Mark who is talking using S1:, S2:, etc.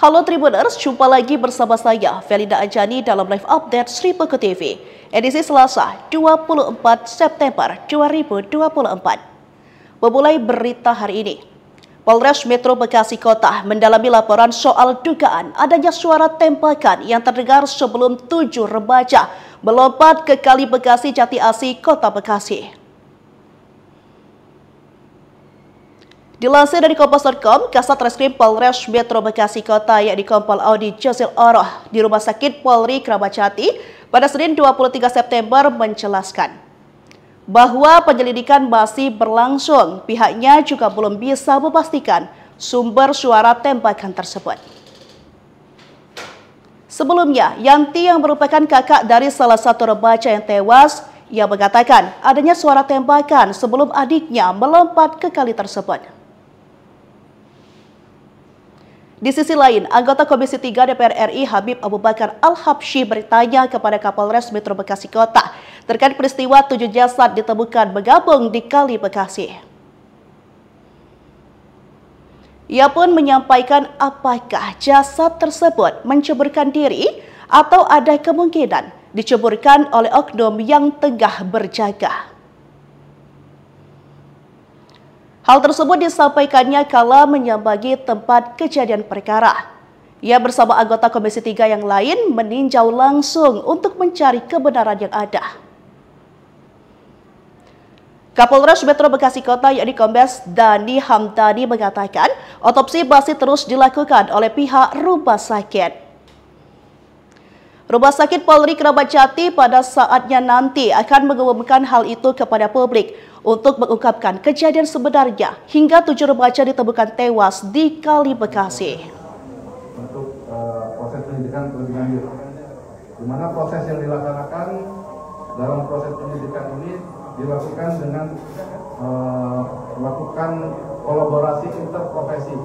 S1: Halo Tribuners, jumpa lagi bersama saya, Felida Anjani dalam live update Sri Peko TV, edisi Selasa 24 September 2024. Memulai berita hari ini, Polres Metro Bekasi Kota mendalami laporan soal dugaan adanya suara tembakan yang terdengar sebelum 7 remaja melompat ke Kali Bekasi Jati Asih, Kota Bekasi. Dilansir dari Kompas.com, Kasat Reskrim Polres Metro Bekasi Kota yakni Kompol Audi Jazil Oroh di Rumah Sakit Polri Kramat Jati pada Senin 23 September menjelaskan bahwa penyelidikan masih berlangsung. Pihaknya juga belum bisa memastikan sumber suara tembakan tersebut. Sebelumnya, Yanti yang merupakan kakak dari salah satu remaja yang tewas, ia mengatakan adanya suara tembakan sebelum adiknya melompat ke kali tersebut. Di sisi lain, anggota Komisi 3 DPR RI Habib Abu Bakar Al-Habsyi bertanya kepada Kapolres Metro Bekasi Kota terkait peristiwa 7 jasad ditemukan bergabung di Kali Bekasi. Ia pun menyampaikan apakah jasad tersebut menceburkan diri atau ada kemungkinan diceburkan oleh oknum yang tengah berjaga. Hal tersebut disampaikannya kala menyambangi tempat kejadian perkara. Ia bersama anggota Komisi 3 yang lain meninjau langsung untuk mencari kebenaran yang ada. Kapolres Metro Bekasi Kota yakni Kombes Dani Hamdani mengatakan otopsi masih terus dilakukan oleh pihak rumah sakit. Rumah Sakit Polri Kramat Jati pada saatnya nanti akan mengumumkan hal itu kepada publik untuk mengungkapkan kejadian sebenarnya hingga 7 remaja ditemukan tewas di Kali Bekasi.
S2: Untuk proses penyidikan terlebih lanjut, di mana proses yang dilaksanakan dalam proses penyidikan ini dilakukan dengan melakukan kolaborasi interprofesi.